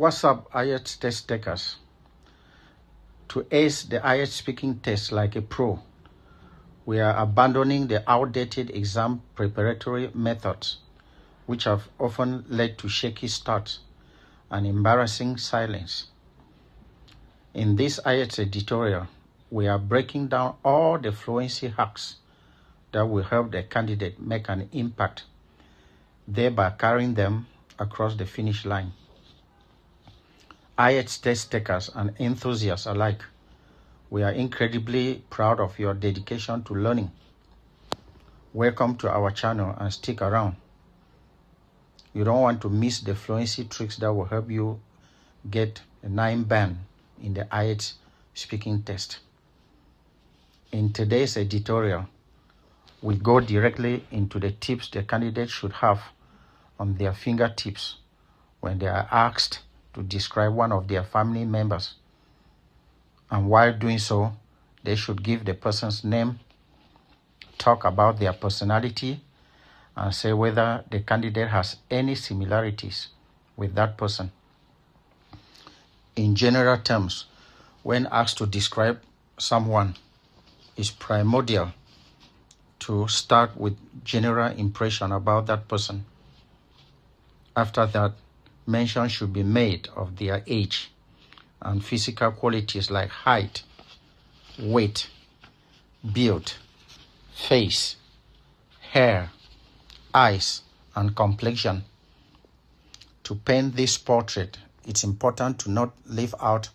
What's up, IELTS test takers? To ace the IELTS speaking test like a pro, we are abandoning the outdated exam preparatory methods, which have often led to shaky starts and embarrassing silence. In this IELTS editorial, we are breaking down all the fluency hacks that will help the candidate make an impact, thereby carrying them across the finish line. IELTS test takers and enthusiasts alike, we are incredibly proud of your dedication to learning. Welcome to our channel and stick around. You don't want to miss the fluency tricks that will help you get a 9 band in the IELTS speaking test. In today's editorial, we go directly into the tips the candidate should have on their fingertips when they are asked to describe one of their family members. And while doing so, they should give the person's name, talk about their personality, and say whether the candidate has any similarities with that person. In general terms, when asked to describe someone, it's primordial to start with general impression about that person. After that, mention should be made of their age and physical qualities like height, weight, build, face, hair, eyes, and complexion. To paint this portrait, it's important to not leave out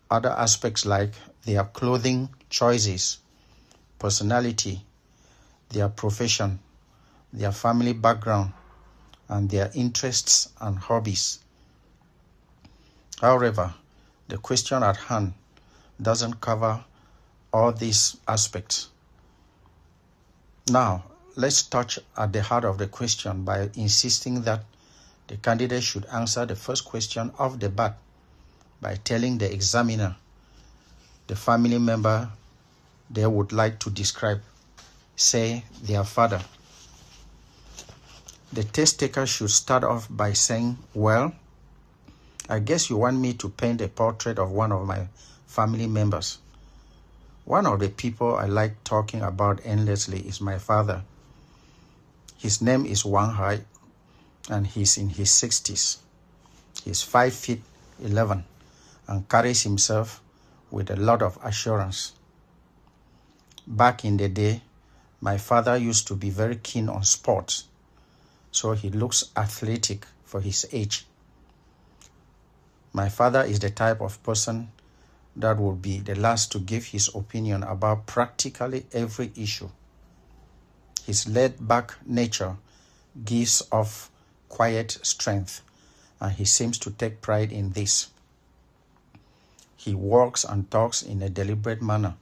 other aspects like their clothing choices, personality, their profession, their family background, and their interests and hobbies. However, the question at hand doesn't cover all these aspects. Now, let's touch at the heart of the question by insisting that the candidate should answer the first question off the bat by telling the examiner the family member they would like to describe, say their father. The test taker should start off by saying, well, I guess you want me to paint a portrait of one of my family members. One of the people I like talking about endlessly is my father. His name is Wang Hai, and he's in his 60s. He's 5'11" and carries himself with a lot of assurance. Back in the day, my father used to be very keen on sports, so he looks athletic for his age. My father is the type of person that would be the last to give his opinion about practically every issue. His laid-back nature gives off quiet strength, and he seems to take pride in this. He walks and talks in a deliberate manner.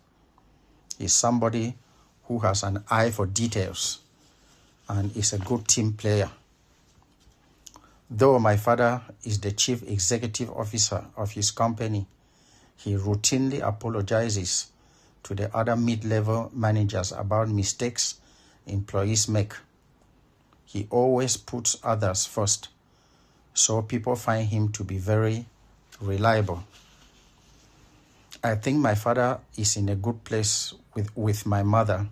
He's somebody who has an eye for details and is a good team player. Though my father is the chief executive officer of his company, he routinely apologizes to the other mid-level managers about mistakes employees make. He always puts others first, so people find him to be very reliable. I think my father is in a good place with my mother,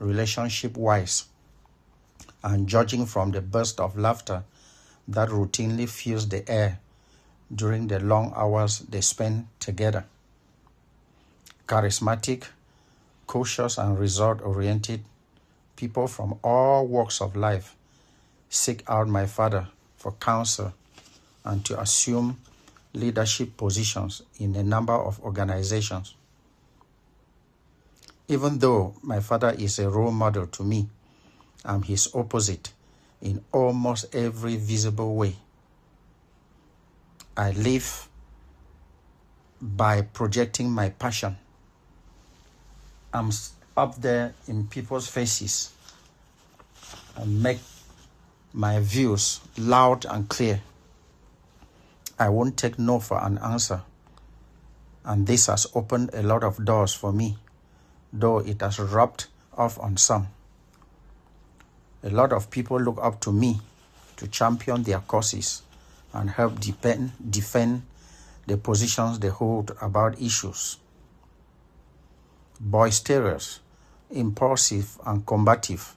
relationship-wise, and judging from the burst of laughter that routinely fills the air during the long hours they spend together. Charismatic, cautious, and result-oriented people from all walks of life seek out my father for counsel and to assume leadership positions in a number of organizations. Even though my father is a role model to me, I'm his opposite in almost every visible way. I live by projecting my passion. I'm up there in people's faces and make my views loud and clear. I won't take no for an answer, and this has opened a lot of doors for me, though it has rubbed off on some. A lot of people look up to me to champion their causes and help defend the positions they hold about issues. Boisterous, impulsive, and combative,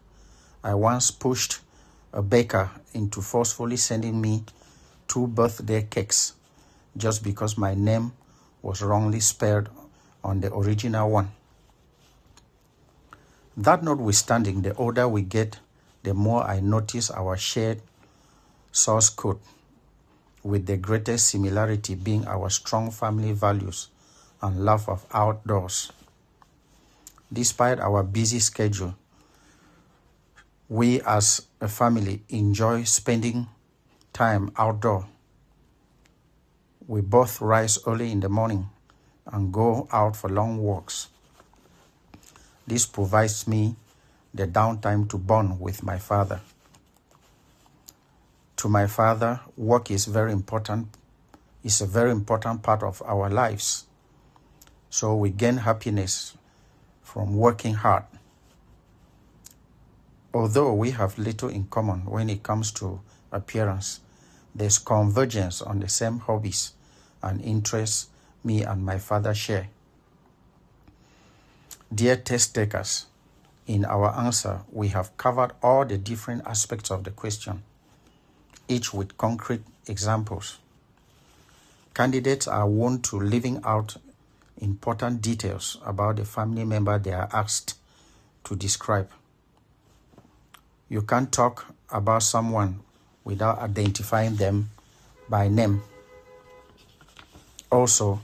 I once pushed a baker into forcefully sending me 2 birthday cakes just because my name was wrongly spelled on the original one. That notwithstanding, the older we get, the more I notice our shared source code, with the greatest similarity being our strong family values and love of outdoors. Despite our busy schedule, we as a family enjoy spending time outdoors. We both rise early in the morning and go out for long walks. This provides me the downtime to bond with my father. To my father, work is a very important part of our lives. So we gain happiness from working hard. Although we have little in common when it comes to appearance, there's convergence on the same hobbies and interests me and my father share. Dear test takers, in our answer, we have covered all the different aspects of the question, each with concrete examples. Candidates are wont to leaving out important details about the family member they are asked to describe. You can't talk about someone without identifying them by name. Also,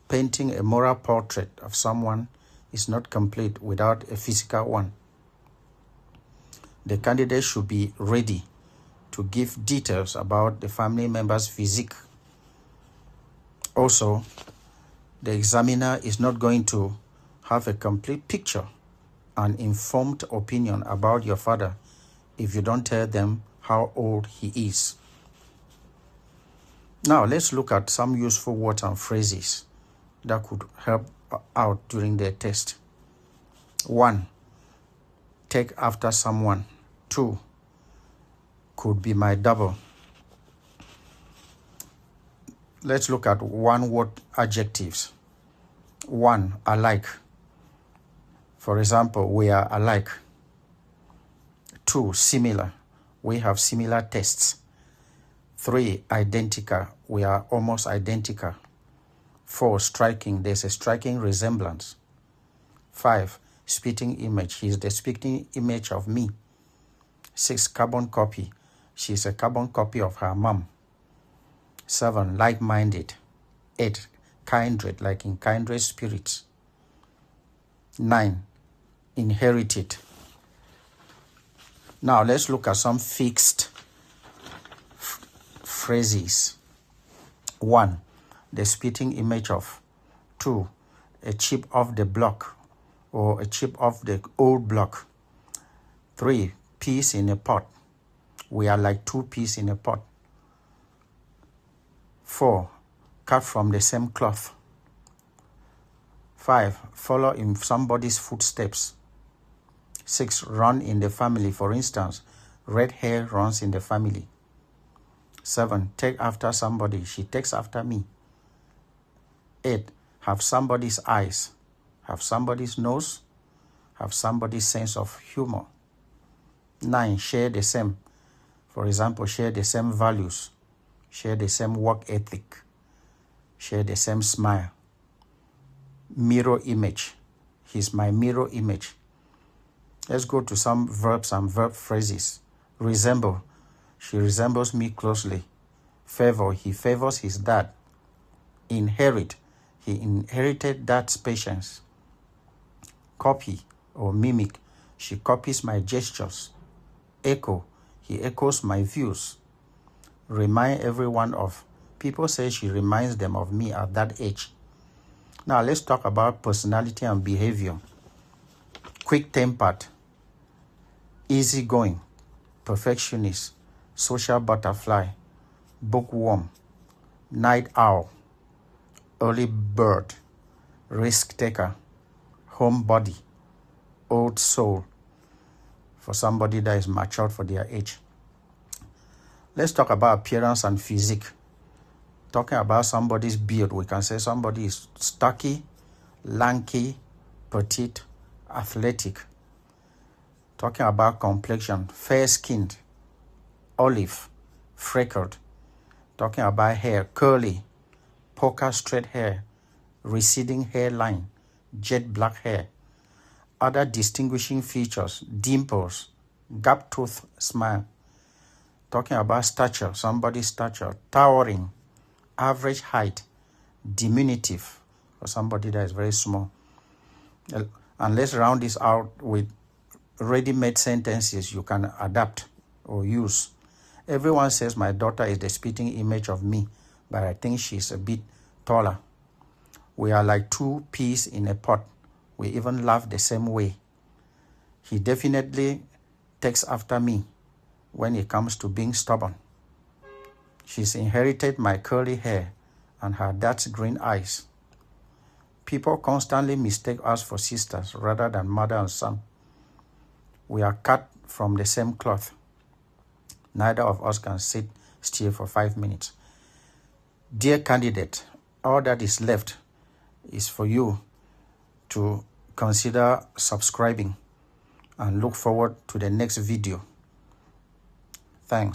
painting a moral portrait of someone is not complete without a physical one. The candidate should be ready to give details about the family member's physique. Also, the examiner is not going to have a complete picture and informed opinion about your father if you don't tell them how old he is. Now, let's look at some useful words and phrases that could help out during the test. 1. Take after someone. 2. Could be my double. Let's look at one-word adjectives. 1. Alike. For example, we are alike. 2. Similar. We have similar tastes. 3. Identical. We are almost identical. 4. Striking. There's a striking resemblance. 5. Spitting image. He is the spitting image of me. 6. Carbon copy. She is a carbon copy of her mom. 7. Like-minded. 8. Kindred, like in kindred spirits. 9. Inherited. Now let's look at some fixed phrases. 1. The spitting image of. 2. A chip off the block or a chip off the old block. 3. Peas in a pot. We are like 2 peas in a pot. 4. Cut from the same cloth. 5. Follow in somebody's footsteps. 6. Run in the family. For instance, red hair runs in the family. 7. Take after somebody. She takes after me. 8. Have somebody's eyes. Have somebody's nose. Have somebody's sense of humor. 9. Share the same. For example, share the same values. Share the same work ethic. Share the same smile. Mirror image. He's my mirror image. Let's go to some verbs and verb phrases. Resemble. She resembles me closely. Favor. He favors his dad. Inherit. He inherited dad's patience. Copy or mimic. She copies my gestures. Echo. He echoes my views. Remind everyone of. People say she reminds them of me at that age. Now let's talk about personality and behavior. Quick-tempered, easygoing, perfectionist, social butterfly, bookworm, night owl, early bird, risk taker, homebody, old soul, for somebody that is matured for their age. Let's talk about appearance and physique. Talking about somebody's beard, we can say somebody is stocky, lanky, petite, athletic. Talking about complexion, fair-skinned, olive, freckled. Talking about hair, curly, poker straight hair, receding hairline, jet black hair. Other distinguishing features, dimples, gap-toothed smile. Talking about stature, somebody's stature, towering, average height, diminutive, for somebody that is very small. And let's round this out with ready-made sentences you can adapt or use. Everyone says my daughter is the spitting image of me, but I think she's a bit taller. We are like two peas in a pod. We even laugh the same way. He definitely takes after me when it comes to being stubborn. She's inherited my curly hair and her dad's green eyes. People constantly mistake us for sisters rather than mother and son. We are cut from the same cloth. Neither of us can sit still for 5 minutes. Dear candidate, all that is left is for you to consider subscribing and look forward to the next video.